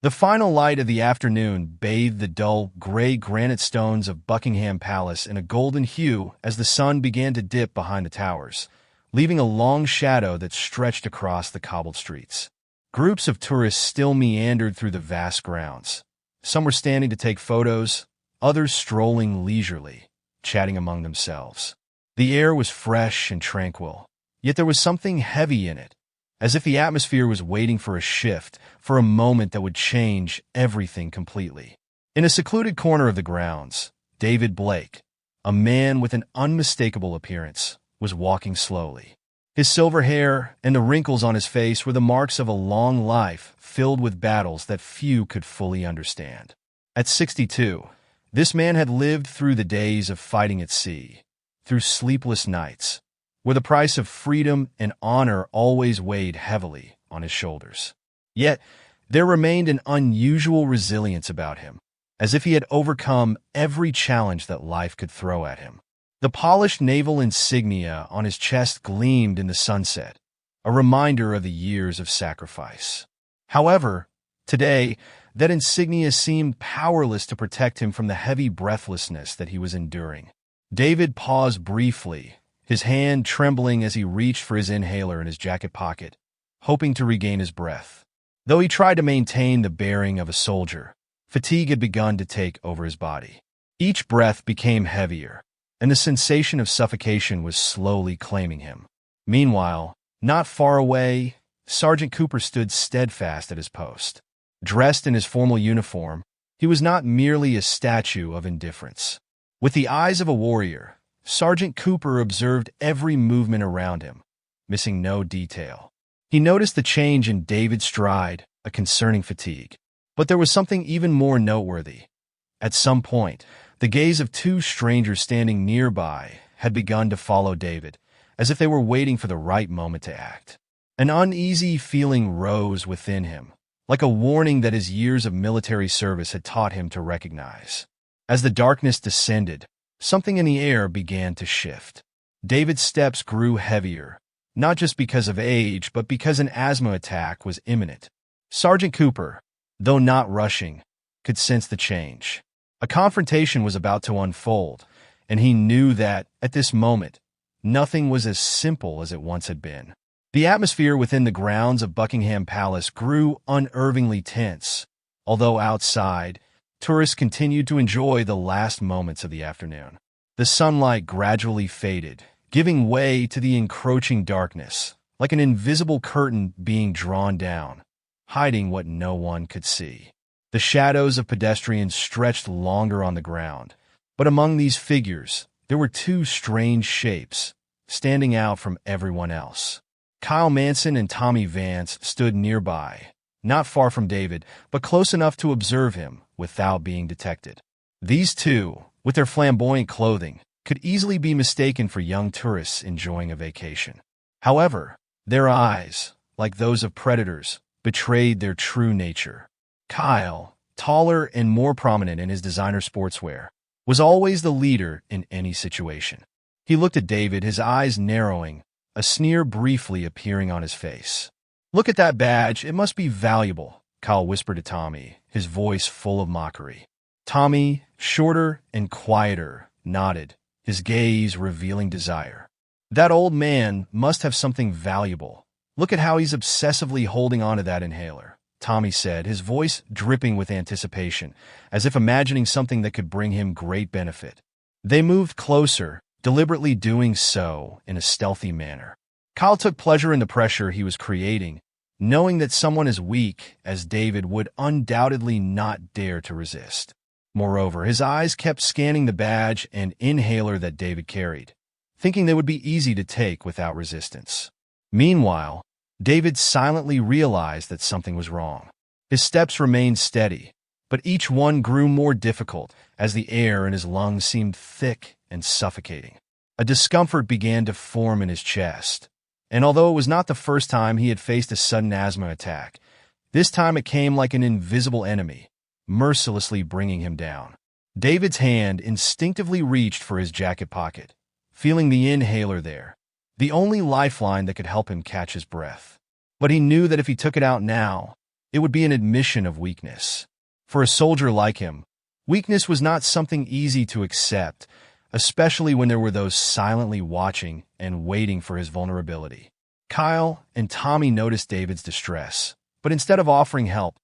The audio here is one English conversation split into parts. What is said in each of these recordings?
The final light of the afternoon bathed the dull, gray granite stones of Buckingham Palace in a golden hue as the sun began to dip behind the towers, leaving a long shadow that stretched across the cobbled streets. Groups of tourists still meandered through the vast grounds. Some were standing to take photos, others strolling leisurely, chatting among themselves. The air was fresh and tranquil, yet there was something heavy in it, as if the atmosphere was waiting for a shift, for a moment that would change everything completely. In a secluded corner of the grounds, David Blake, a man with an unmistakable appearance, was walking slowly. His silver hair and the wrinkles on his face were the marks of a long life filled with battles that few could fully understand. At 62, this man had lived through the days of fighting at sea, through sleepless nights, where the price of freedom and honor always weighed heavily on his shoulders. Yet, there remained an unusual resilience about him, as if he had overcome every challenge that life could throw at him. The polished naval insignia on his chest gleamed in the sunset, a reminder of the years of sacrifice. However, today, that insignia seemed powerless to protect him from the heavy breathlessness that he was enduring. David paused briefly, his hand trembling as he reached for his inhaler in his jacket pocket, hoping to regain his breath. Though he tried to maintain the bearing of a soldier, fatigue had begun to take over his body. Each breath became heavier, and the sensation of suffocation was slowly claiming him. Meanwhile, not far away, Sergeant Cooper stood steadfast at his post. Dressed in his formal uniform, he was not merely a statue of indifference. With the eyes of a warrior, Sergeant Cooper observed every movement around him, missing no detail. He noticed the change in David's stride, a concerning fatigue. But there was something even more noteworthy. At some point, the gaze of two strangers standing nearby had begun to follow David, as if they were waiting for the right moment to act. An uneasy feeling rose within him, like a warning that his years of military service had taught him to recognize. As the darkness descended, something in the air began to shift. David's steps grew heavier, not just because of age, but because an asthma attack was imminent. Sergeant Cooper, though not rushing, could sense the change. A confrontation was about to unfold, and he knew that, at this moment, nothing was as simple as it once had been. The atmosphere within the grounds of Buckingham Palace grew unnervingly tense, although outside, tourists continued to enjoy the last moments of the afternoon. The sunlight gradually faded, giving way to the encroaching darkness, like an invisible curtain being drawn down, hiding what no one could see. The shadows of pedestrians stretched longer on the ground, but among these figures, there were two strange shapes, standing out from everyone else. Kyle Manson and Tommy Vance stood nearby, not far from David, but close enough to observe him without being detected. These two, with their flamboyant clothing, could easily be mistaken for young tourists enjoying a vacation. However, their eyes, like those of predators, betrayed their true nature. Kyle, taller and more prominent in his designer sportswear, was always the leader in any situation. He looked at David, his eyes narrowing, a sneer briefly appearing on his face. "Look at that badge, it must be valuable," Kyle whispered to Tommy, his voice full of mockery. Tommy, shorter and quieter, nodded, his gaze revealing desire. "That old man must have something valuable. Look at how he's obsessively holding onto that inhaler," Tommy said, his voice dripping with anticipation, as if imagining something that could bring him great benefit. They moved closer, deliberately doing so in a stealthy manner. Kyle took pleasure in the pressure he was creating, knowing that someone as weak as David would undoubtedly not dare to resist. Moreover, his eyes kept scanning the badge and inhaler that David carried, thinking they would be easy to take without resistance. Meanwhile, David silently realized that something was wrong. His steps remained steady, but each one grew more difficult as the air in his lungs seemed thick and suffocating. A discomfort began to form in his chest, and although it was not the first time he had faced a sudden asthma attack, this time it came like an invisible enemy, mercilessly bringing him down. David's hand instinctively reached for his jacket pocket, feeling the inhaler there, the only lifeline that could help him catch his breath. But he knew that if he took it out now, it would be an admission of weakness. For a soldier like him, weakness was not something easy to accept, especially when there were those silently watching and waiting for his vulnerability. Kyle and Tommy noticed David's distress, but instead of offering help,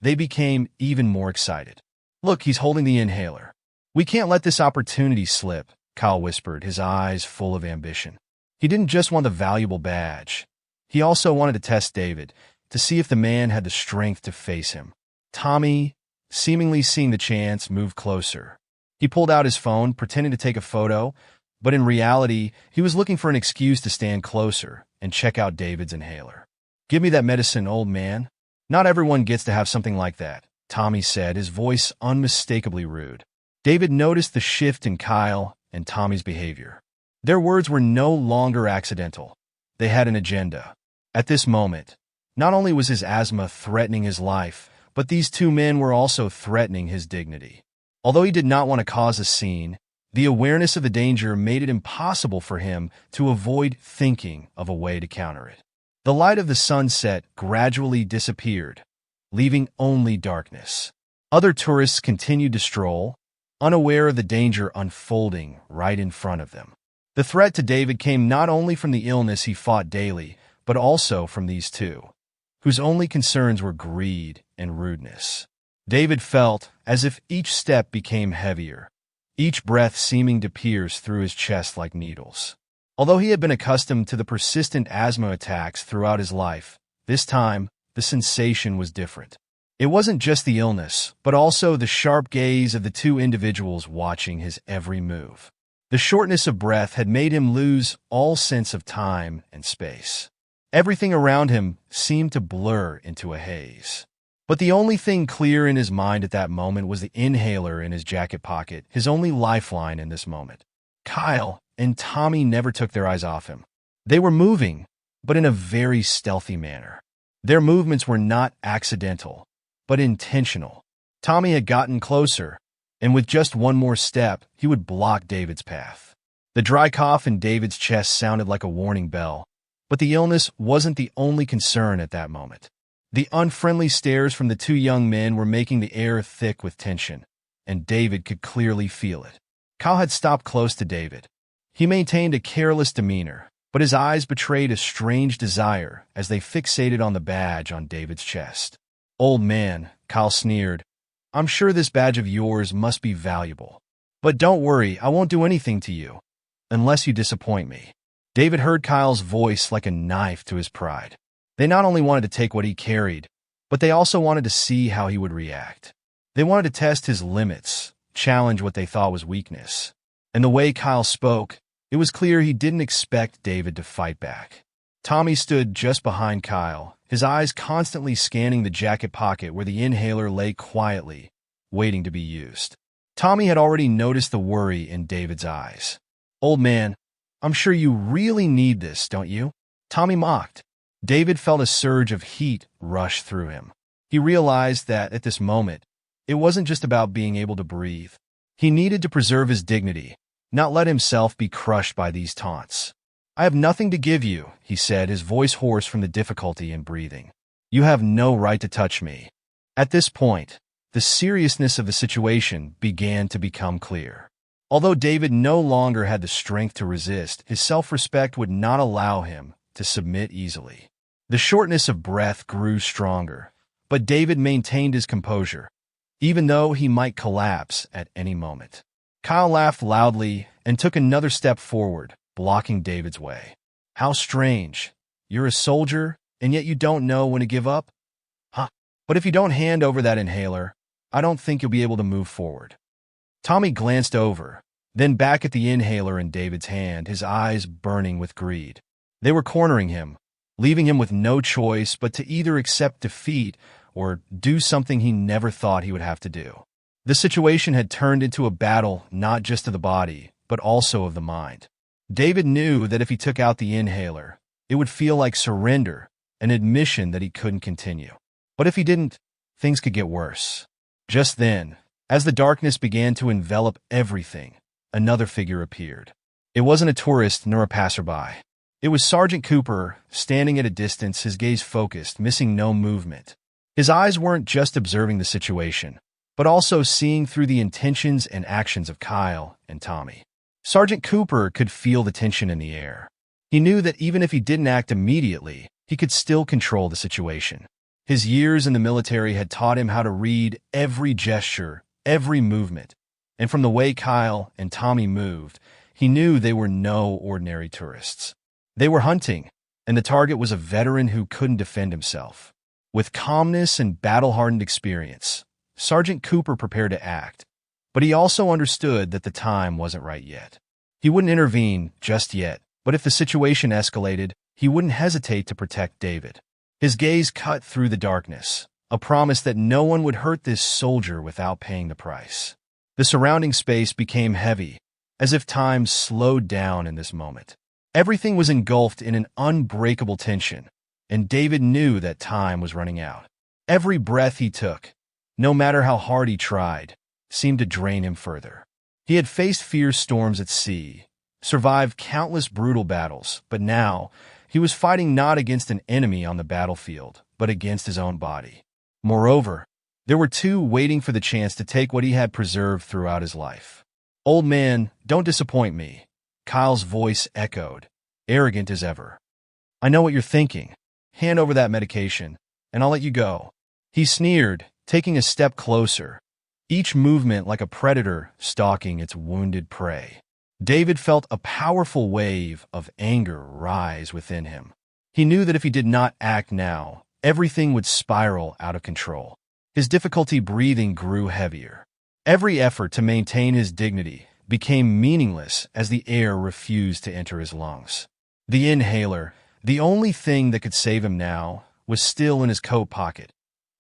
they became even more excited. "Look, he's holding the inhaler. We can't let this opportunity slip," Kyle whispered, his eyes full of ambition. He didn't just want the valuable badge. He also wanted to test David, to see if the man had the strength to face him. Tommy, seemingly seeing the chance, moved closer. He pulled out his phone, pretending to take a photo, but in reality, he was looking for an excuse to stand closer and check out David's inhaler. "Give me that medicine, old man." "Not everyone gets to have something like that," Tommy said, his voice unmistakably rude. David noticed the shift in Kyle and Tommy's behavior. Their words were no longer accidental. They had an agenda. At this moment, not only was his asthma threatening his life, but these two men were also threatening his dignity. Although he did not want to cause a scene, the awareness of the danger made it impossible for him to avoid thinking of a way to counter it. The light of the sunset gradually disappeared, leaving only darkness. Other tourists continued to stroll, unaware of the danger unfolding right in front of them. The threat to David came not only from the illness he fought daily, but also from these two, whose only concerns were greed and rudeness. David felt as if each step became heavier, each breath seeming to pierce through his chest like needles. Although he had been accustomed to the persistent asthma attacks throughout his life, this time, the sensation was different. It wasn't just the illness, but also the sharp gaze of the two individuals watching his every move. The shortness of breath had made him lose all sense of time and space. Everything around him seemed to blur into a haze. But the only thing clear in his mind at that moment was the inhaler in his jacket pocket, his only lifeline in this moment. Kyle and Tommy never took their eyes off him. They were moving, but in a very stealthy manner. Their movements were not accidental, but intentional. Tommy had gotten closer, and with just one more step, he would block David's path. The dry cough in David's chest sounded like a warning bell, but the illness wasn't the only concern at that moment. The unfriendly stares from the two young men were making the air thick with tension, and David could clearly feel it. Kyle had stopped close to David. He maintained a careless demeanor, but his eyes betrayed a strange desire as they fixated on the badge on David's chest. "Old man," Kyle sneered, "I'm sure this badge of yours must be valuable. But don't worry, I won't do anything to you, unless you disappoint me." David heard Kyle's voice like a knife to his pride. They not only wanted to take what he carried, but they also wanted to see how he would react. They wanted to test his limits, challenge what they thought was weakness. And the way Kyle spoke, it was clear he didn't expect David to fight back. Tommy stood just behind Kyle, his eyes constantly scanning the jacket pocket where the inhaler lay quietly, waiting to be used. Tommy had already noticed the worry in David's eyes. "Old man, I'm sure you really need this, don't you?" Tommy mocked. David felt a surge of heat rush through him. He realized that, at this moment, it wasn't just about being able to breathe. He needed to preserve his dignity, not let himself be crushed by these taunts. "I have nothing to give you," he said, his voice hoarse from the difficulty in breathing. "You have no right to touch me." At this point, the seriousness of the situation began to become clear. Although David no longer had the strength to resist, his self-respect would not allow him to submit easily. The shortness of breath grew stronger, but David maintained his composure, even though he might collapse at any moment. Kyle laughed loudly and took another step forward, blocking David's way. "How strange. You're a soldier, and yet you don't know when to give up? Huh? But if you don't hand over that inhaler, I don't think you'll be able to move forward." Tommy glanced over, then back at the inhaler in David's hand, his eyes burning with greed. They were cornering him, leaving him with no choice but to either accept defeat or do something he never thought he would have to do. The situation had turned into a battle not just of the body, but also of the mind. David knew that if he took out the inhaler, it would feel like surrender, an admission that he couldn't continue. But if he didn't, things could get worse. Just then, as the darkness began to envelop everything, another figure appeared. It wasn't a tourist nor a passerby. It was Sergeant Cooper, standing at a distance, his gaze focused, missing no movement. His eyes weren't just observing the situation, but also seeing through the intentions and actions of Kyle and Tommy. Sergeant Cooper could feel the tension in the air. He knew that even if he didn't act immediately, he could still control the situation. His years in the military had taught him how to read every gesture, every movement, and from the way Kyle and Tommy moved, he knew they were no ordinary tourists. They were hunting, and the target was a veteran who couldn't defend himself. With calmness and battle-hardened experience, Sergeant Cooper prepared to act, but he also understood that the time wasn't right yet. He wouldn't intervene just yet, but if the situation escalated, he wouldn't hesitate to protect David. His gaze cut through the darkness, a promise that no one would hurt this soldier without paying the price. The surrounding space became heavy, as if time slowed down in this moment. Everything was engulfed in an unbreakable tension, and David knew that time was running out. Every breath he took, no matter how hard he tried, seemed to drain him further. He had faced fierce storms at sea, survived countless brutal battles, but now he was fighting not against an enemy on the battlefield, but against his own body. Moreover, there were two waiting for the chance to take what he had preserved throughout his life. "Old man, don't disappoint me," Kyle's voice echoed, arrogant as ever. "I know what you're thinking. Hand over that medication, and I'll let you go." He sneered, taking a step closer, each movement like a predator stalking its wounded prey. David felt a powerful wave of anger rise within him. He knew that if he did not act now, everything would spiral out of control. His difficulty breathing grew heavier. Every effort to maintain his dignity became meaningless as the air refused to enter his lungs. The inhaler, the only thing that could save him now, was still in his coat pocket,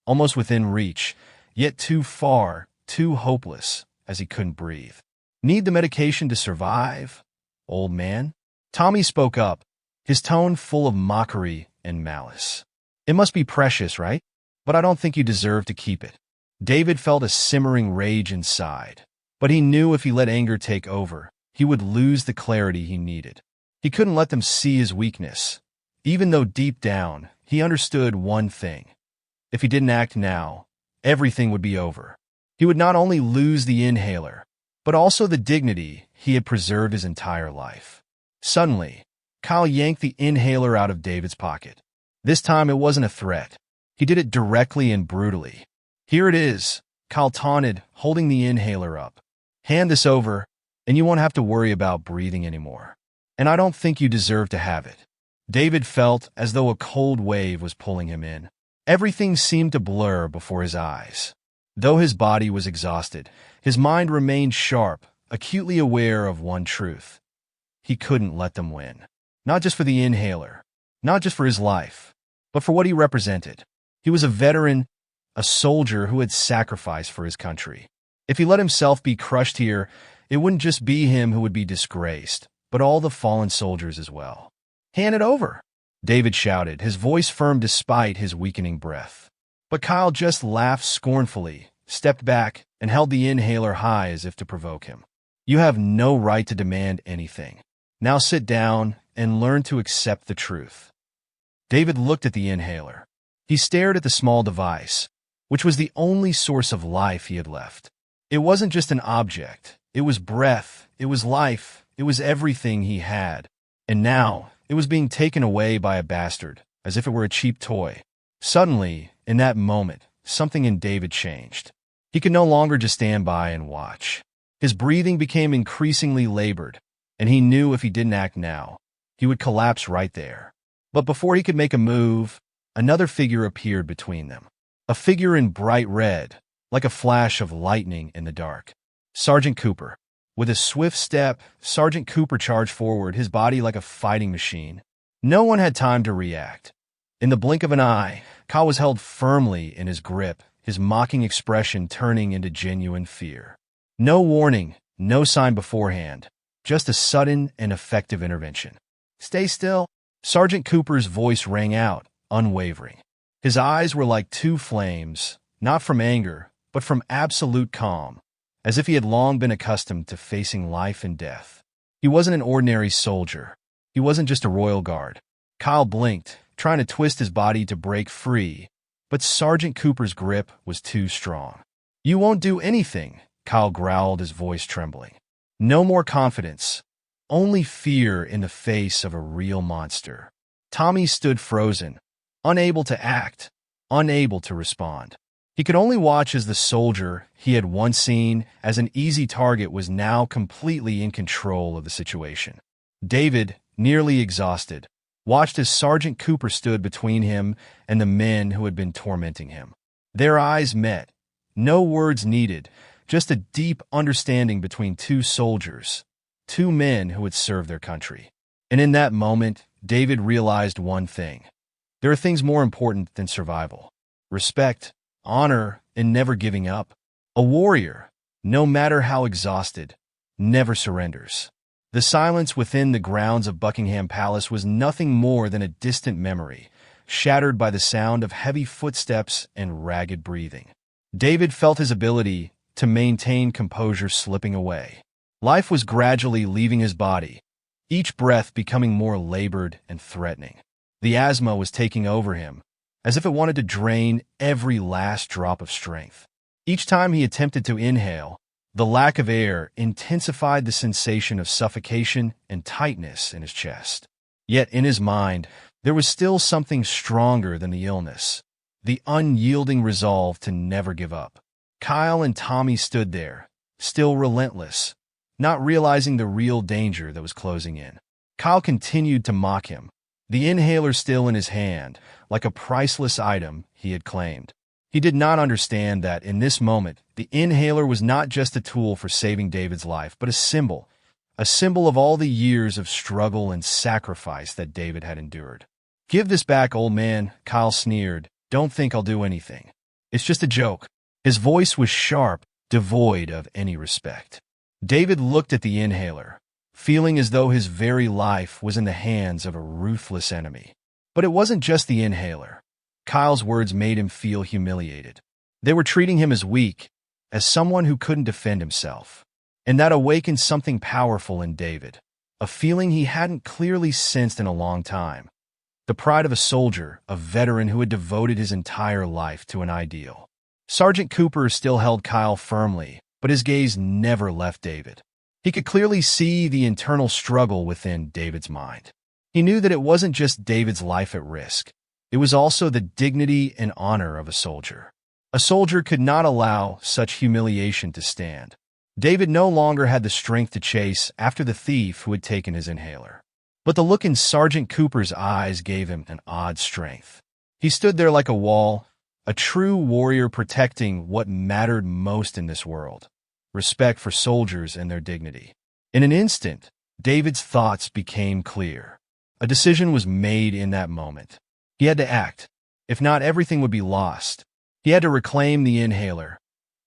almost within reach, yet too far, too hopeless, as he couldn't breathe. "Need the medication to survive, old man?" Tommy spoke up, his tone full of mockery and malice. "It must be precious, right? But I don't think you deserve to keep it." David felt a simmering rage inside, but he knew if he let anger take over, he would lose the clarity he needed. He couldn't let them see his weakness, even though deep down, he understood one thing. If he didn't act now, everything would be over. He would not only lose the inhaler, but also the dignity he had preserved his entire life. Suddenly, Kyle yanked the inhaler out of David's pocket. This time it wasn't a threat. He did it directly and brutally. "Here it is," Kyle taunted, holding the inhaler up. "Hand this over, and you won't have to worry about breathing anymore. And I don't think you deserve to have it." David felt as though a cold wave was pulling him in. Everything seemed to blur before his eyes. Though his body was exhausted, his mind remained sharp, acutely aware of one truth. He couldn't let them win. Not just for the inhaler, not just for his life, but for what he represented. He was a veteran, a soldier who had sacrificed for his country. If he let himself be crushed here, it wouldn't just be him who would be disgraced, but all the fallen soldiers as well. "Hand it over," David shouted, his voice firm despite his weakening breath. But Kyle just laughed scornfully, stepped back, and held the inhaler high as if to provoke him. "You have no right to demand anything. Now sit down and learn to accept the truth." David looked at the inhaler. He stared at the small device, which was the only source of life he had left. It wasn't just an object. It was breath. It was life. It was everything he had. And now, it was being taken away by a bastard, as if it were a cheap toy. Suddenly, in that moment, something in David changed. He could no longer just stand by and watch. His breathing became increasingly labored, and he knew if he didn't act now, he would collapse right there. But before he could make a move, another figure appeared between them. A figure in bright red, like a flash of lightning in the dark. Sergeant Cooper. With a swift step, Sergeant Cooper charged forward, his body like a fighting machine. No one had time to react. In the blink of an eye, Kyle was held firmly in his grip, his mocking expression turning into genuine fear. No warning, no sign beforehand, just a sudden and effective intervention. "Stay still," Sergeant Cooper's voice rang out, unwavering. His eyes were like two flames, not from anger, but from absolute calm, as if he had long been accustomed to facing life and death. He wasn't an ordinary soldier. He wasn't just a royal guard. Kyle blinked, trying to twist his body to break free, but Sergeant Cooper's grip was too strong. "You won't do anything," Kyle growled, his voice trembling. No more confidence, only fear in the face of a real monster. Tommy stood frozen, unable to act, unable to respond. He could only watch as the soldier he had once seen as an easy target was now completely in control of the situation. David, nearly exhausted, watched as Sergeant Cooper stood between him and the men who had been tormenting him. Their eyes met. No words needed, just a deep understanding between two soldiers, two men who had served their country. And in that moment, David realized one thing. There are things more important than survival. Respect, honor, and never giving up. A warrior, no matter how exhausted, never surrenders. The silence within the grounds of Buckingham Palace was nothing more than a distant memory, shattered by the sound of heavy footsteps and ragged breathing. David felt his ability to maintain composure slipping away. Life was gradually leaving his body, each breath becoming more labored and threatening. The asthma was taking over him, as if it wanted to drain every last drop of strength. Each time he attempted to inhale, the lack of air intensified the sensation of suffocation and tightness in his chest. Yet in his mind, there was still something stronger than the illness, the unyielding resolve to never give up. Kyle and Tommy stood there, still relentless, not realizing the real danger that was closing in. Kyle continued to mock him, the inhaler still in his hand, like a priceless item he had claimed. He did not understand that, in this moment, the inhaler was not just a tool for saving David's life, but a symbol of all the years of struggle and sacrifice that David had endured. "Give this back, old man," Kyle sneered. "Don't think I'll do anything. It's just a joke." His voice was sharp, devoid of any respect. David looked at the inhaler, feeling as though his very life was in the hands of a ruthless enemy. But it wasn't just the inhaler. Kyle's words made him feel humiliated. They were treating him as weak, as someone who couldn't defend himself. And that awakened something powerful in David, a feeling he hadn't clearly sensed in a long time. The pride of a soldier, a veteran who had devoted his entire life to an ideal. Sergeant Cooper still held Kyle firmly, but his gaze never left David. He could clearly see the internal struggle within David's mind. He knew that it wasn't just David's life at risk. It was also the dignity and honor of a soldier. A soldier could not allow such humiliation to stand. David no longer had the strength to chase after the thief who had taken his inhaler. But the look in Sergeant Cooper's eyes gave him an odd strength. He stood there like a wall, a true warrior protecting what mattered most in this world: respect for soldiers and their dignity. In an instant, David's thoughts became clear. A decision was made in that moment. He had to act. If not, everything would be lost. He had to reclaim the inhaler.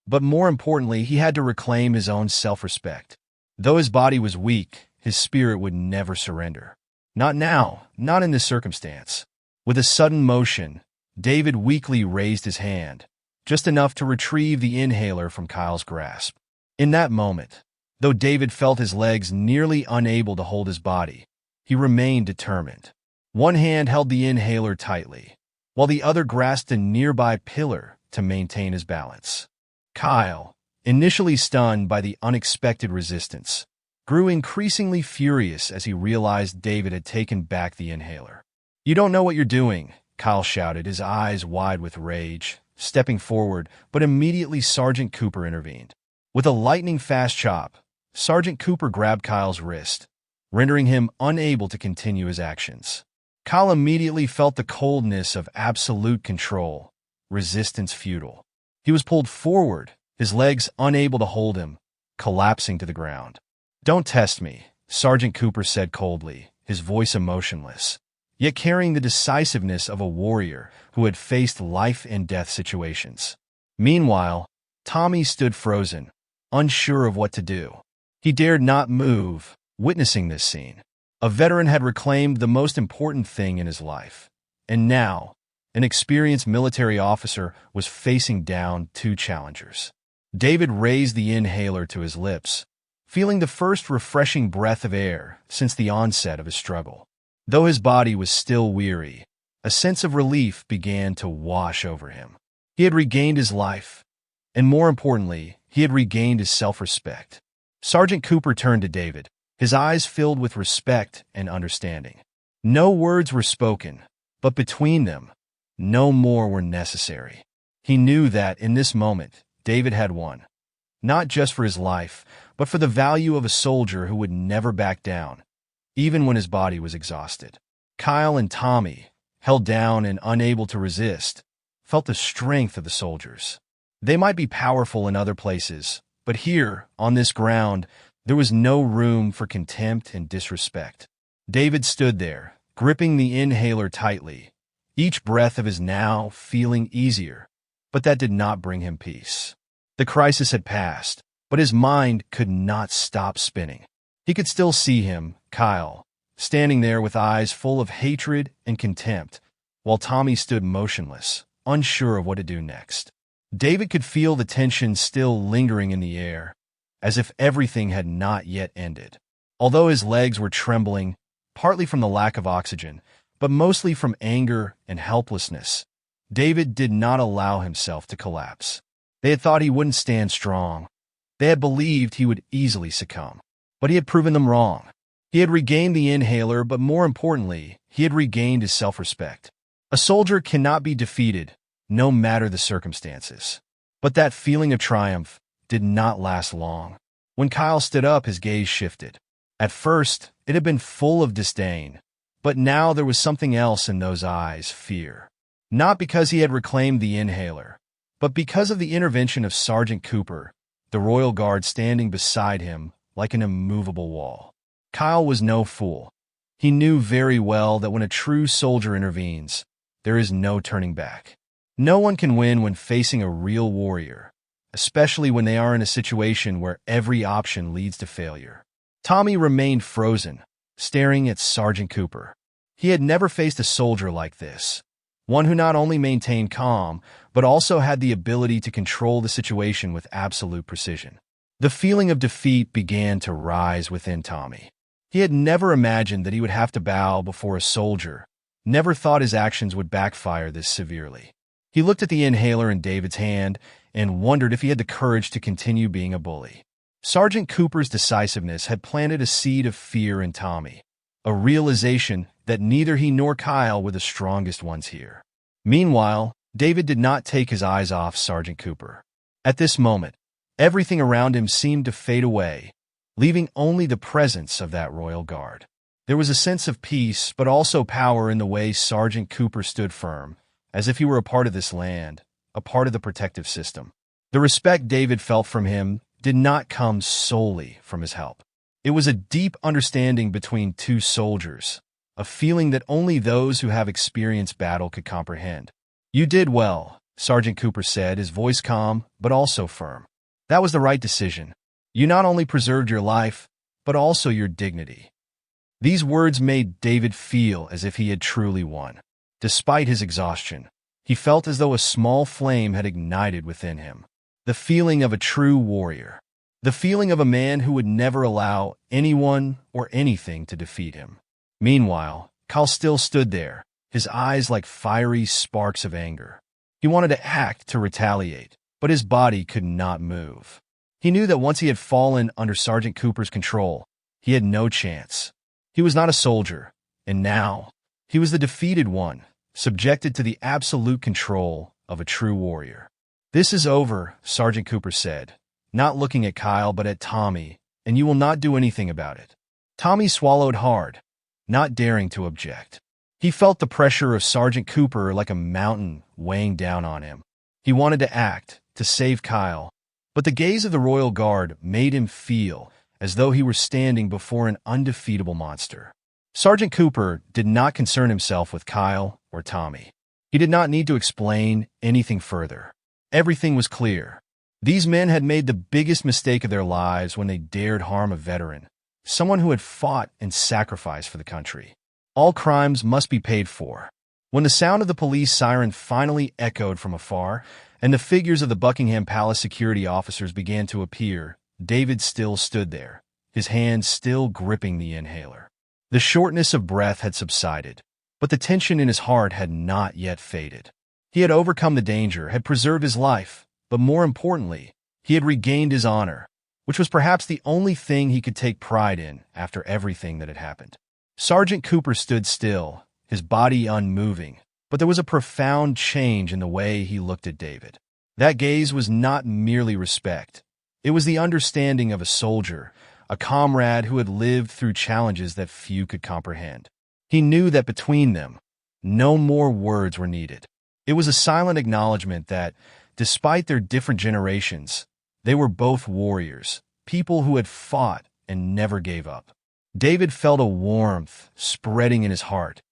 But more importantly, he had to reclaim his own self-respect. Though his body was weak, his spirit would never surrender. Not now, not in this circumstance. With a sudden motion, David weakly raised his hand, just enough to retrieve the inhaler from Kyle's grasp. In that moment, though David felt his legs nearly unable to hold his body, he remained determined. One hand held the inhaler tightly, while the other grasped a nearby pillar to maintain his balance. Kyle, initially stunned by the unexpected resistance, grew increasingly furious as he realized David had taken back the inhaler. "You don't know what you're doing," Kyle shouted, his eyes wide with rage, stepping forward, but immediately Sergeant Cooper intervened. With a lightning-fast chop, Sergeant Cooper grabbed Kyle's wrist, rendering him unable to continue his actions. Kyle immediately felt the coldness of absolute control, resistance futile. He was pulled forward, his legs unable to hold him, collapsing to the ground. "Don't test me," Sergeant Cooper said coldly, his voice emotionless, yet carrying the decisiveness of a warrior who had faced life-and-death situations. Meanwhile, Tommy stood frozen, unsure of what to do. He dared not move, witnessing this scene. A veteran had reclaimed the most important thing in his life. And now, an experienced military officer was facing down two challengers. David raised the inhaler to his lips, feeling the first refreshing breath of air since the onset of his struggle. Though his body was still weary, A sense of relief began to wash over him. He had regained his life, and more importantly, he had regained his self-respect. Sergeant Cooper turned to David, his eyes filled with respect and understanding. No words were spoken, but between them, no more were necessary. He knew that, in this moment, David had won, not just for his life, but for the value of a soldier who would never back down, even when his body was exhausted. Kyle and Tommy, held down and unable to resist, felt the strength of the soldiers. They might be powerful in other places, but here, on this ground, there was no room for contempt and disrespect. David stood there, gripping the inhaler tightly, each breath of his now feeling easier, but that did not bring him peace. The crisis had passed, but his mind could not stop spinning. He could still see him, Kyle, standing there with eyes full of hatred and contempt, while Tommy stood motionless, unsure of what to do next. David could feel the tension still lingering in the air, as if everything had not yet ended. Although his legs were trembling, partly from the lack of oxygen, but mostly from anger and helplessness, David did not allow himself to collapse. They had thought he wouldn't stand strong. They had believed he would easily succumb. But he had proven them wrong. He had regained the inhaler, but more importantly, he had regained his self-respect. A soldier cannot be defeated, no matter the circumstances. But that feeling of triumph did not last long. When Kyle stood up, his gaze shifted. At first, it had been full of disdain, but now there was something else in those eyes, fear. Not because he had reclaimed the inhaler, but because of the intervention of Sergeant Cooper, the Royal Guard standing beside him like an immovable wall. Kyle was no fool. He knew very well that when a true soldier intervenes, there is no turning back. No one can win when facing a real warrior, especially when they are in a situation where every option leads to failure. Tommy remained frozen, staring at Sergeant Cooper. He had never faced a soldier like this, one who not only maintained calm, but also had the ability to control the situation with absolute precision. The feeling of defeat began to rise within Tommy. He had never imagined that he would have to bow before a soldier, never thought his actions would backfire this severely. He looked at the inhaler in David's hand and wondered if he had the courage to continue being a bully. Sergeant Cooper's decisiveness had planted a seed of fear in Tommy, a realization that neither he nor Kyle were the strongest ones here. Meanwhile, David did not take his eyes off Sergeant Cooper. At this moment, everything around him seemed to fade away, leaving only the presence of that Royal Guard. There was a sense of peace, but also power in the way Sergeant Cooper stood firm, as if he were a part of this land, a part of the protective system. The respect David felt from him did not come solely from his help. It was a deep understanding between two soldiers, a feeling that only those who have experienced battle could comprehend. "You did well," Sergeant Cooper said, his voice calm, but also firm. "That was the right decision. You not only preserved your life, but also your dignity." These words made David feel as if he had truly won. Despite his exhaustion, he felt as though a small flame had ignited within him. The feeling of a true warrior. The feeling of a man who would never allow anyone or anything to defeat him. Meanwhile, Kyle still stood there, his eyes like fiery sparks of anger. He wanted to act, to retaliate, but his body could not move. He knew that once he had fallen under Sergeant Cooper's control, he had no chance. He was not a soldier, and now he was the defeated one, subjected to the absolute control of a true warrior. "This is over," Sergeant Cooper said, not looking at Kyle but at Tommy, "and you will not do anything about it." Tommy swallowed hard, not daring to object. He felt the pressure of Sergeant Cooper like a mountain weighing down on him. He wanted to act, to save Kyle, but the gaze of the Royal Guard made him feel as though he were standing before an undefeatable monster. Sergeant Cooper did not concern himself with Kyle or Tommy. He did not need to explain anything further. Everything was clear. These men had made the biggest mistake of their lives when they dared harm a veteran, someone who had fought and sacrificed for the country. All crimes must be paid for. When the sound of the police siren finally echoed from afar, and the figures of the Buckingham Palace security officers began to appear, David still stood there, his hands still gripping the inhaler. The shortness of breath had subsided. But the tension in his heart had not yet faded. He had overcome the danger, had preserved his life, but more importantly, he had regained his honor, which was perhaps the only thing he could take pride in after everything that had happened. Sergeant Cooper stood still, his body unmoving, but there was a profound change in the way he looked at David. That gaze was not merely respect. It was the understanding of a soldier, a comrade who had lived through challenges that few could comprehend. He knew that between them, no more words were needed. It was a silent acknowledgement that, despite their different generations, they were both warriors, people who had fought and never gave up. David felt a warmth spreading in his heart,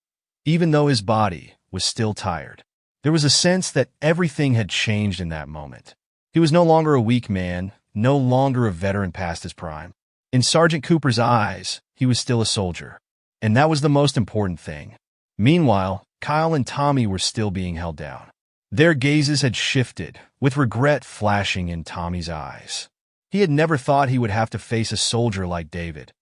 even though his body was still tired. There was a sense that everything had changed in that moment. He was no longer a weak man, no longer a veteran past his prime. In Sergeant Cooper's eyes, he was still a soldier, and that was the most important thing. Meanwhile, Kyle and Tommy were still being held down. Their gazes had shifted, with regret flashing in Tommy's eyes. He had never thought he would have to face a soldier like David,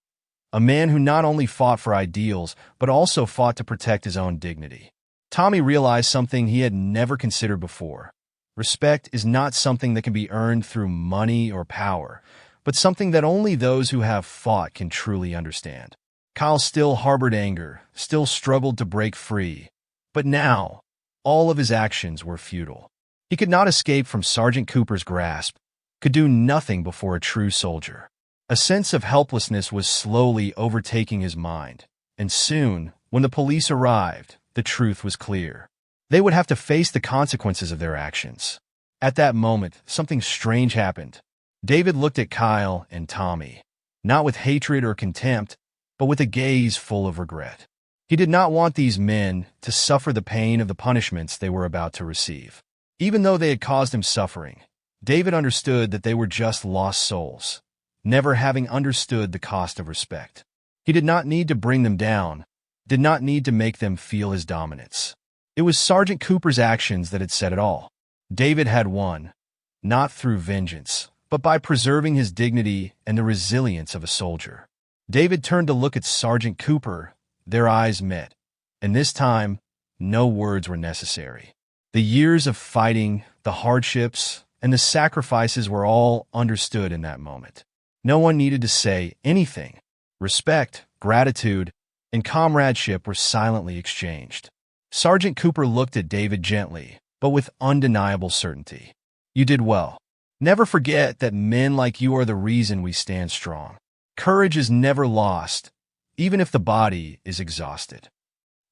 a man who not only fought for ideals, but also fought to protect his own dignity. Tommy realized something he had never considered before. Respect is not something that can be earned through money or power, but something that only those who have fought can truly understand. Kyle still harbored anger, still struggled to break free, but now, all of his actions were futile. He could not escape from Sergeant Cooper's grasp, could do nothing before a true soldier. A sense of helplessness was slowly overtaking his mind, and soon, when the police arrived, the truth was clear. They would have to face the consequences of their actions. At that moment, something strange happened. David looked at Kyle and Tommy, not with hatred or contempt, but with a gaze full of regret. He did not want these men to suffer the pain of the punishments they were about to receive. Even though they had caused him suffering, David understood that they were just lost souls, never having understood the cost of respect. He did not need to bring them down, did not need to make them feel his dominance. It was Sergeant Cooper's actions that had said it all. David had won, not through vengeance, but by preserving his dignity and the resilience of a soldier. David turned to look at Sergeant Cooper. Their eyes met, and this time, no words were necessary. The years of fighting, the hardships, and the sacrifices were all understood in that moment. No one needed to say anything. Respect, gratitude, and comradeship were silently exchanged. Sergeant Cooper looked at David gently, but with undeniable certainty. You did well. Never forget that men like you are the reason we stand strong. Courage is never lost, even if the body is exhausted.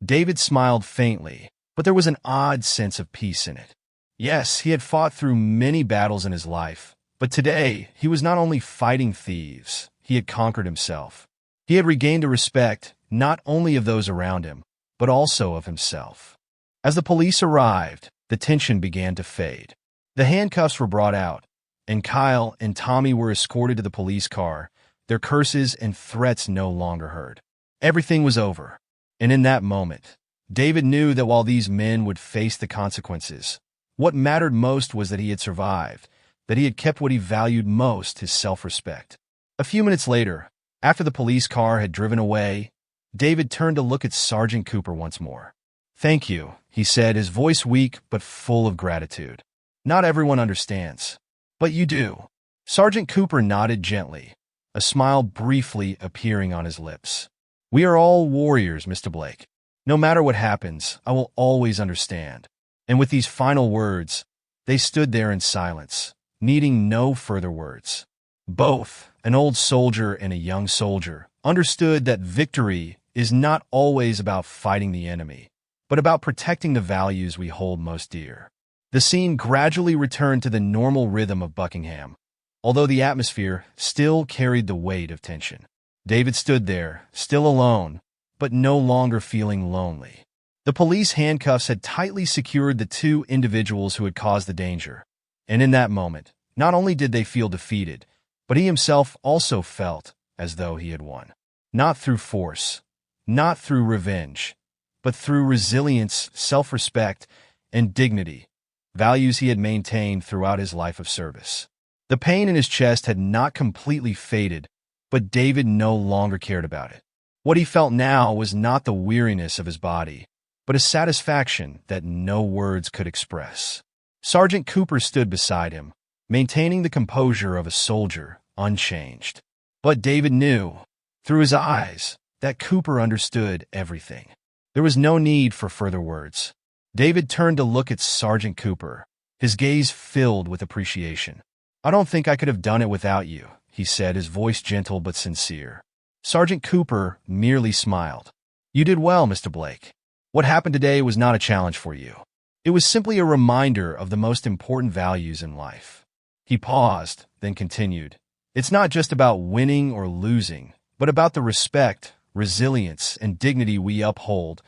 David smiled faintly, but there was an odd sense of peace in it. Yes, he had fought through many battles in his life, but today he was not only fighting thieves, he had conquered himself. He had regained a respect not only of those around him, but also of himself. As the police arrived, the tension began to fade. The handcuffs were brought out, and Kyle and Tommy were escorted to the police car, their curses and threats no longer heard. Everything was over, and in that moment, David knew that while these men would face the consequences, what mattered most was that he had survived, that he had kept what he valued most, his self-respect. A few minutes later, after the police car had driven away, David turned to look at Sergeant Cooper once more. "Thank you," he said, his voice weak but full of gratitude. "Not everyone understands, but you do." Sergeant Cooper nodded gently, a smile briefly appearing on his lips. "We are all warriors, Mr. Blake. No matter what happens, I will always understand." And with these final words, they stood there in silence, needing no further words. Both, an old soldier and a young soldier, understood that victory is not always about fighting the enemy, but about protecting the values we hold most dear. The scene gradually returned to the normal rhythm of Buckingham, although the atmosphere still carried the weight of tension. David stood there, still alone, but no longer feeling lonely. The police handcuffs had tightly secured the two individuals who had caused the danger, and in that moment, not only did they feel defeated, but he himself also felt as though he had won. Not through force, not through revenge, but through resilience, self-respect, and dignity, values he had maintained throughout his life of service. The pain in his chest had not completely faded, but David no longer cared about it. What he felt now was not the weariness of his body, but a satisfaction that no words could express. Sergeant Cooper stood beside him, maintaining the composure of a soldier, unchanged. But David knew, through his eyes, that Cooper understood everything. There was no need for further words. David turned to look at Sergeant Cooper, his gaze filled with appreciation. "I don't think I could have done it without you," he said, his voice gentle but sincere. Sergeant Cooper merely smiled. "You did well, Mr. Blake. What happened today was not a challenge for you. It was simply a reminder of the most important values in life." He paused, then continued. "It's not just about winning or losing, but about the respect, resilience, and dignity we uphold,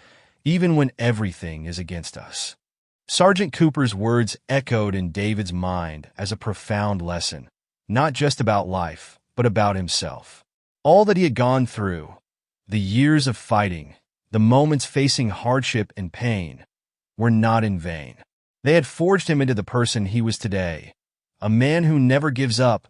even when everything is against us." Sergeant Cooper's words echoed in David's mind as a profound lesson, not just about life, but about himself. All that he had gone through, the years of fighting, the moments facing hardship and pain, were not in vain. They had forged him into the person he was today, a man who never gives up,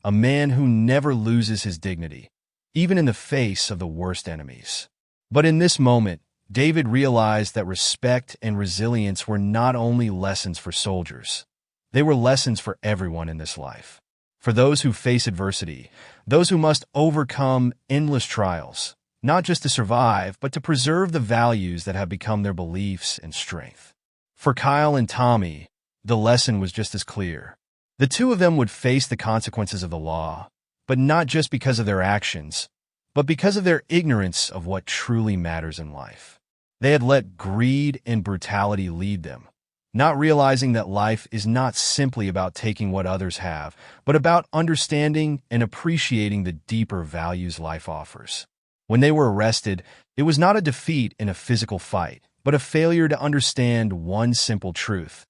a man who never loses his dignity, even in the face of the worst enemies. But in this moment, David realized that respect and resilience were not only lessons for soldiers. They were lessons for everyone in this life. For those who face adversity, those who must overcome endless trials, not just to survive, but to preserve the values that have become their beliefs and strength. For Kyle and Tommy, the lesson was just as clear. The two of them would face the consequences of the law, but not just because of their actions, but because of their ignorance of what truly matters in life. They had let greed and brutality lead them, not realizing that life is not simply about taking what others have, but about understanding and appreciating the deeper values life offers. When they were arrested, it was not a defeat in a physical fight, but a failure to understand one simple truth: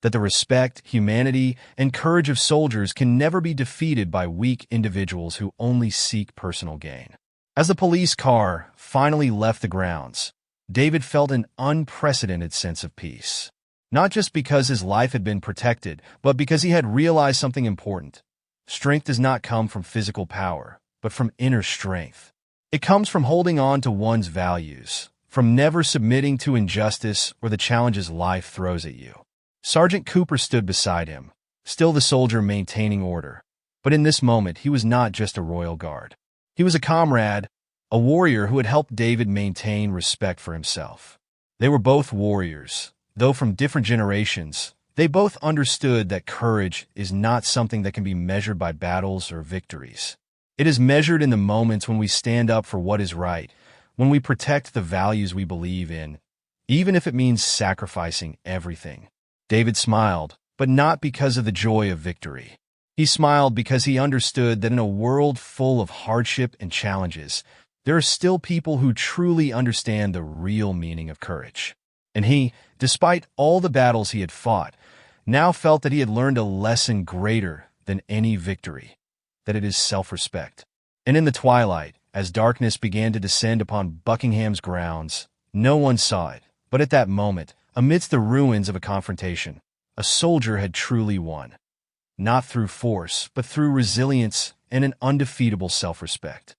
that the respect, humanity, and courage of soldiers can never be defeated by weak individuals who only seek personal gain. As the police car finally left the grounds, David felt an unprecedented sense of peace. Not just because his life had been protected, but because he had realized something important. Strength does not come from physical power, but from inner strength. It comes from holding on to one's values, from never submitting to injustice or the challenges life throws at you. Sergeant Cooper stood beside him, still the soldier maintaining order. But in this moment, he was not just a royal guard. He was a comrade, a warrior who had helped David maintain respect for himself. They were both warriors. Though from different generations, they both understood that courage is not something that can be measured by battles or victories. It is measured in the moments when we stand up for what is right, when we protect the values we believe in, even if it means sacrificing everything. David smiled, but not because of the joy of victory. He smiled because he understood that in a world full of hardship and challenges, there are still people who truly understand the real meaning of courage. And he, despite all the battles he had fought, now felt that he had learned a lesson greater than any victory, that it is self-respect. And in the twilight, as darkness began to descend upon Buckingham's grounds, no one saw it, but at that moment, amidst the ruins of a confrontation, a soldier had truly won. Not through force, but through resilience and an undefeatable self-respect.